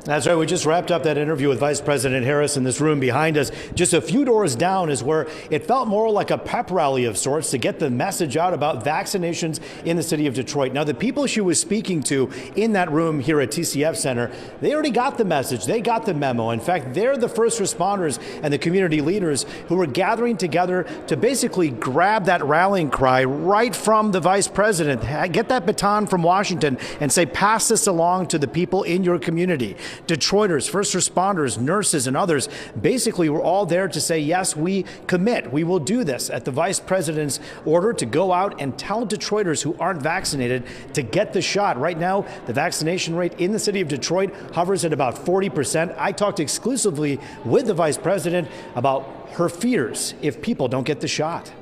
That's right. We just wrapped up that interview with Vice President Harris in this room behind us. Just a few doors down is where it felt more like a pep rally of sorts to get the message out about vaccinations in the city of Detroit. Now, the people she was speaking to in that room here at TCF Center, they already got the message. They got the memo. In fact, they're the first responders and the community leaders who were gathering together to basically grab that rallying cry right from the Vice President, get that baton from Washington and say, pass this along to the people in your community. Detroiters, first responders, nurses, and others basically were all there to say, yes, we commit. We will do this at the Vice President's order to go out and tell Detroiters who aren't vaccinated to get the shot. Right now, the vaccination rate in the city of Detroit hovers at about 40%. I talked exclusively with the Vice President about her fears if people don't get the shot.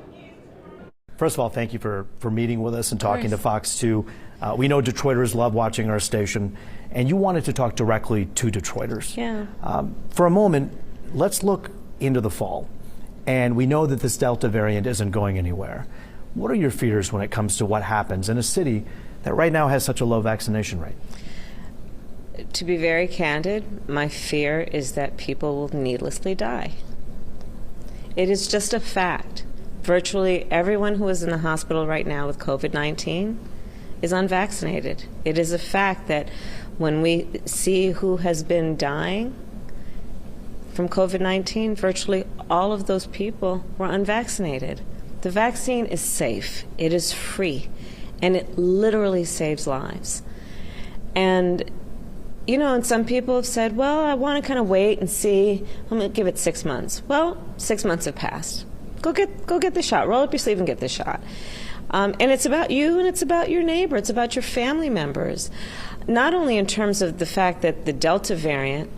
First of all, thank you for meeting with us and talking to Fox 2. We know Detroiters love watching our station, and you wanted to talk directly to Detroiters. Yeah. For a moment, let's look into the fall. And we know that this Delta variant isn't going anywhere. What are your fears when it comes to what happens in a city that right now has such a low vaccination rate? To be very candid, my fear is that people will needlessly die. It is just a fact. Virtually everyone who is in the hospital right now with COVID-19 is unvaccinated. It is a fact that when we see who has been dying from COVID-19, virtually all of those people were unvaccinated. The vaccine is safe, it is free, and it literally saves lives. And you know, and some people have said, well, I want to kind of wait and see. I'm going to give it 6 months. Well, 6 months have passed. Go get the shot. Roll up your sleeve and get the shot. And it's about you and it's about your neighbor. It's about your family members. Not only in terms of the fact that the Delta variant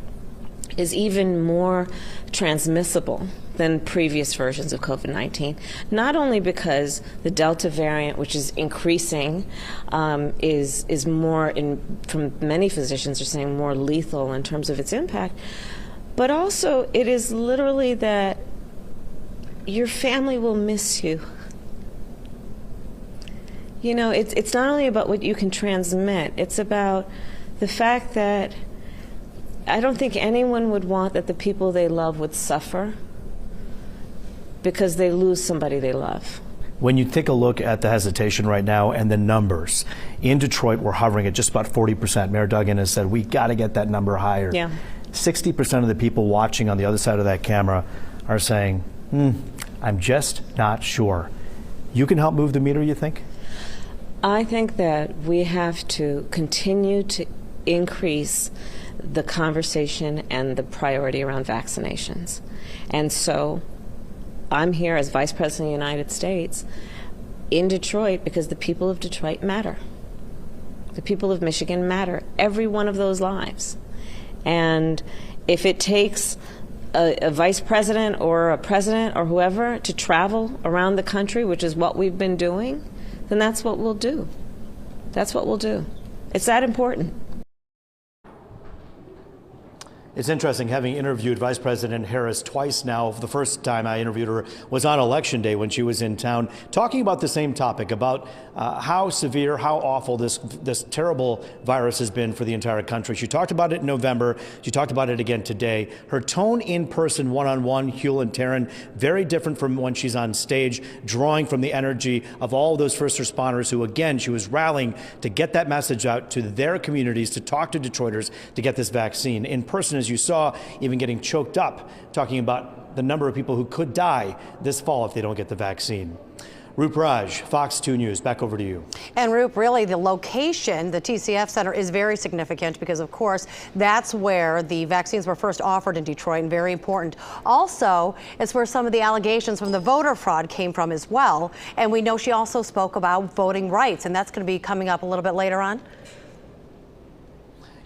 is even more transmissible than previous versions of COVID-19, not only because the Delta variant, which is increasing, is more, from many physicians are saying, more lethal in terms of its impact, but also it is literally that your family will miss you. You know, it's not only about what you can transmit, it's about the fact that I don't think anyone would want that the people they love would suffer because they lose somebody they love. When you take a look at the hesitation right now and the numbers, in Detroit we're hovering at just about 40%. Mayor Duggan has said we got to get that number higher. Yeah. 60% of the people watching on the other side of that camera are saying, I'm just not sure. You can help move the meter, you think? I think that we have to continue to increase the conversation and the priority around vaccinations. And so I'm here as Vice President of the United States in Detroit because the people of Detroit matter. The people of Michigan matter. Every one of those lives. And if it takes a vice president or a president or whoever to travel around the country, which is what we've been doing, then that's what we'll do. That's what we'll do. It's that important. It's interesting, having interviewed Vice President Harris twice now. The first time I interviewed her was on Election Day when she was in town, talking about the same topic, about how severe, how awful this terrible virus has been for the entire country. She talked about it in November. She talked about it again today. Her tone in person, one-on-one, Hugh and Taryn, very different from when she's on stage, drawing from the energy of all those first responders who, again, she was rallying to get that message out to their communities, to talk to Detroiters to get this vaccine. In person, as you saw, even getting choked up, talking about the number of people who could die this fall if they don't get the vaccine. Roop Raj, Fox 2 News, back over to you. And Roop, really the location, the TCF Center, is very significant because, of course, that's where the vaccines were first offered in Detroit, and very important. Also, it's where some of the allegations from the voter fraud came from as well. And we know she also spoke about voting rights, and that's going to be coming up a little bit later on.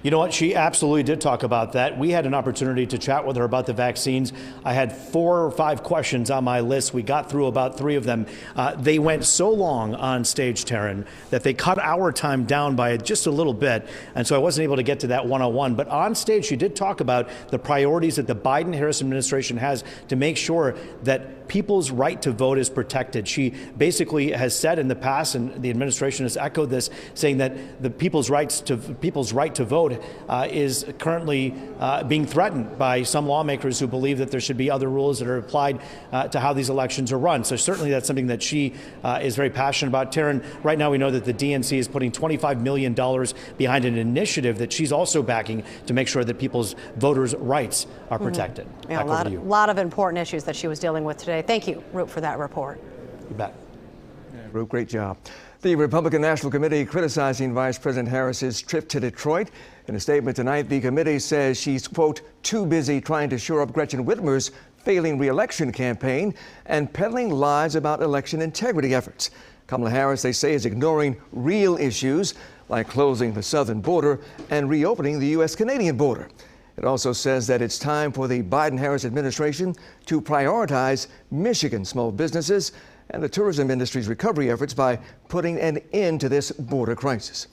You know what? She absolutely did talk about that. We had an opportunity to chat with her about the vaccines. I had 4 or 5 questions on my list. We got through about 3 of them. They went so long on stage, Taryn, that they cut our time down by just a little bit. And so I wasn't able to get to that one-on-one. But on stage, she did talk about the priorities that the Biden-Harris administration has to make sure that people's right to vote is protected. She basically has said in the past, and the administration has echoed this, saying that the people's right to vote is currently being threatened by some lawmakers who believe that there should be other rules that are applied to how these elections are run. So certainly that's something that she is very passionate about. Taryn, right now we know that the DNC is putting $25 million behind an initiative that she's also backing to make sure that people's voters' rights are protected. Yeah, a lot of important issues that she was dealing with today. Thank you, Roop, for that report. You bet. Yeah, Roop, great job. The Republican National Committee criticizing Vice President Harris's trip to Detroit. In a statement tonight, the committee says she's, quote, too busy trying to shore up Gretchen Whitmer's failing re-election campaign and peddling lies about election integrity efforts. Kamala Harris, they say, is ignoring real issues like closing the southern border and reopening the U.S.-Canadian border. It also says that it's time for the Biden-Harris administration to prioritize Michigan small businesses and the tourism industry's recovery efforts by putting an end to this border crisis.